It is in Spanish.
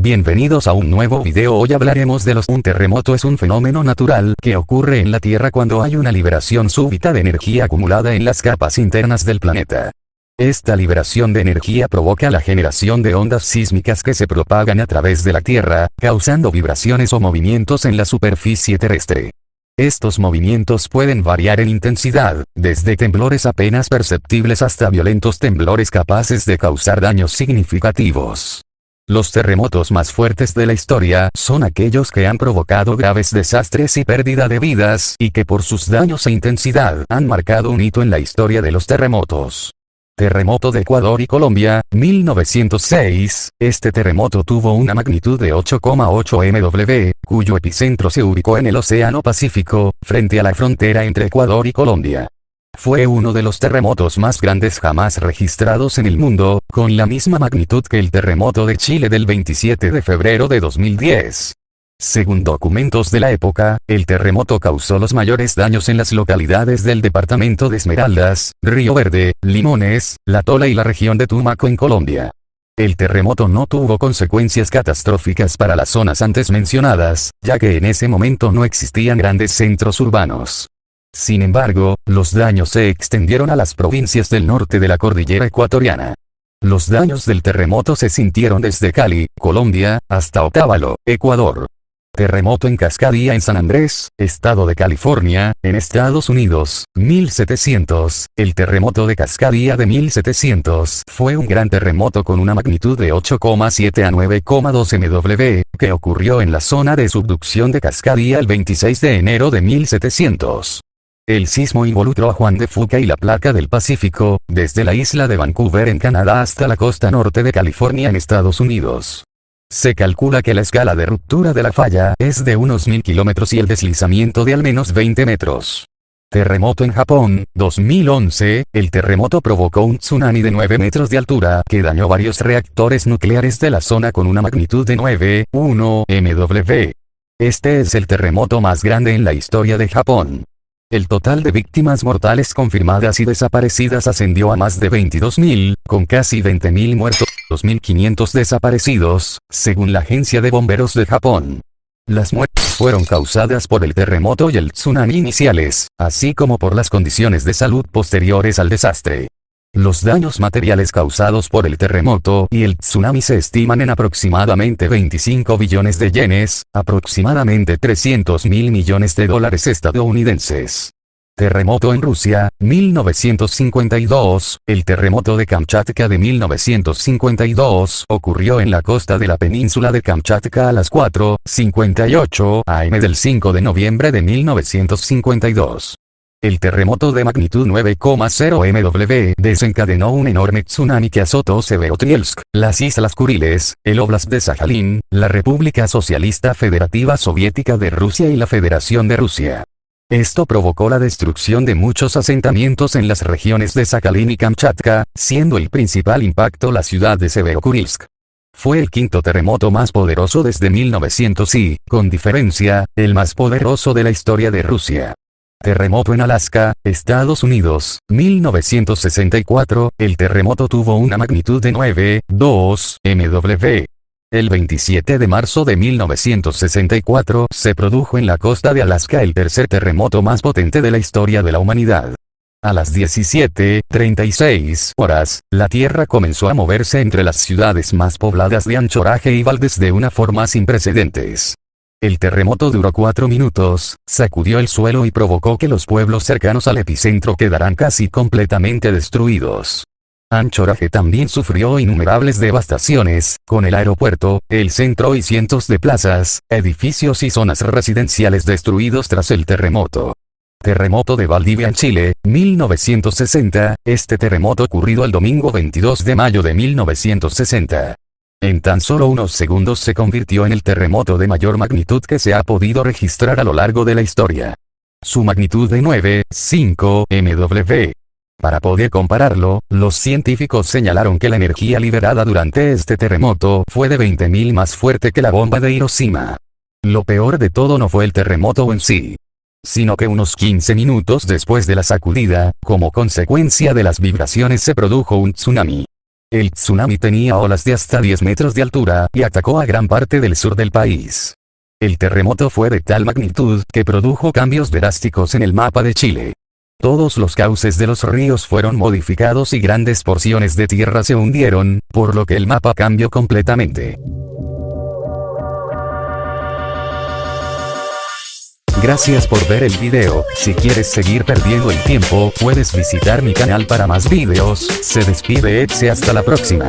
Bienvenidos a un nuevo video. Hoy hablaremos de un terremoto. Es un fenómeno natural que ocurre en la Tierra cuando hay una liberación súbita de energía acumulada en las capas internas del planeta. Esta liberación de energía provoca la generación de ondas sísmicas que se propagan a través de la Tierra, causando vibraciones o movimientos en la superficie terrestre. Estos movimientos pueden variar en intensidad, desde temblores apenas perceptibles hasta violentos temblores capaces de causar daños significativos. Los terremotos más fuertes de la historia son aquellos que han provocado graves desastres y pérdida de vidas, y que por sus daños e intensidad han marcado un hito en la historia de los terremotos. Terremoto de Ecuador y Colombia, 1906. Este terremoto tuvo una magnitud de 8,8 MW, cuyo epicentro se ubicó en el Océano Pacífico, frente a la frontera entre Ecuador y Colombia. Fue uno de los terremotos más grandes jamás registrados en el mundo, con la misma magnitud que el terremoto de Chile del 27 de febrero de 2010. Según documentos de la época, el terremoto causó los mayores daños en las localidades del departamento de Esmeraldas, Río Verde, Limones, La Tola y la región de Tumaco en Colombia. El terremoto no tuvo consecuencias catastróficas para las zonas antes mencionadas, ya que en ese momento no existían grandes centros urbanos. Sin embargo, los daños se extendieron a las provincias del norte de la cordillera ecuatoriana. Los daños del terremoto se sintieron desde Cali, Colombia, hasta Otavalo, Ecuador. Terremoto en Cascadía en San Andrés, estado de California, en Estados Unidos, 1700. El terremoto de Cascadía de 1700 fue un gran terremoto con una magnitud de 8,7 a 9,2 MW, que ocurrió en la zona de subducción de Cascadía el 26 de enero de 1700. El sismo involucró a Juan de Fuca y la Placa del Pacífico, desde la isla de Vancouver en Canadá hasta la costa norte de California en Estados Unidos. Se calcula que la escala de ruptura de la falla es de unos 1000 kilómetros y el deslizamiento de al menos 20 metros. Terremoto en Japón, 2011. El terremoto provocó un tsunami de 9 metros de altura que dañó varios reactores nucleares de la zona con una magnitud de 9,1 MW. Este es el terremoto más grande en la historia de Japón. El total de víctimas mortales confirmadas y desaparecidas ascendió a más de 22.000, con casi 20.000 muertos, 2.500 desaparecidos, según la Agencia de Bomberos de Japón. Las muertes fueron causadas por el terremoto y el tsunami iniciales, así como por las condiciones de salud posteriores al desastre. Los daños materiales causados por el terremoto y el tsunami se estiman en aproximadamente 25 billones de yenes, aproximadamente 300.000 millones de dólares estadounidenses. Terremoto en Rusia, 1952. El terremoto de Kamchatka de 1952 ocurrió en la costa de la península de Kamchatka a las 4:58 am del 5 de noviembre de 1952. El terremoto de magnitud 9,0 MW desencadenó un enorme tsunami que azotó Severodvinsk, las Islas Kuriles, el Oblast de Sajalín, la República Socialista Federativa Soviética de Rusia y la Federación de Rusia. Esto provocó la destrucción de muchos asentamientos en las regiones de Sakhalín y Kamchatka, siendo el principal impacto la ciudad de Severodvinsk. Fue el quinto terremoto más poderoso desde 1900 y, con diferencia, el más poderoso de la historia de Rusia. Terremoto en Alaska, Estados Unidos, 1964. El terremoto tuvo una magnitud de 9,2 MW. El 27 de marzo de 1964 se produjo en la costa de Alaska el tercer terremoto más potente de la historia de la humanidad. A las 17:36 horas, la Tierra comenzó a moverse entre las ciudades más pobladas de Anchorage y Valdez de una forma sin precedentes. El terremoto duró 4 minutos, sacudió el suelo y provocó que los pueblos cercanos al epicentro quedaran casi completamente destruidos. Anchorage también sufrió innumerables devastaciones, con el aeropuerto, el centro y cientos de plazas, edificios y zonas residenciales destruidos tras el terremoto. Terremoto de Valdivia en Chile, 1960. Este terremoto ocurrido el domingo 22 de mayo de 1960. En tan solo unos segundos se convirtió en el terremoto de mayor magnitud que se ha podido registrar a lo largo de la historia. Su magnitud de 9,5 MW. Para poder compararlo, los científicos señalaron que la energía liberada durante este terremoto fue de 20.000 más fuerte que la bomba de Hiroshima. Lo peor de todo no fue el terremoto en sí, sino que unos 15 minutos después de la sacudida, como consecuencia de las vibraciones se produjo un tsunami. El tsunami tenía olas de hasta 10 metros de altura y atacó a gran parte del sur del país. El terremoto fue de tal magnitud que produjo cambios drásticos en el mapa de Chile. Todos los cauces de los ríos fueron modificados y grandes porciones de tierra se hundieron, por lo que el mapa cambió completamente. Gracias por ver el video. Si quieres seguir perdiendo el tiempo, puedes visitar mi canal para más videos. Se despide Etxe, hasta la próxima.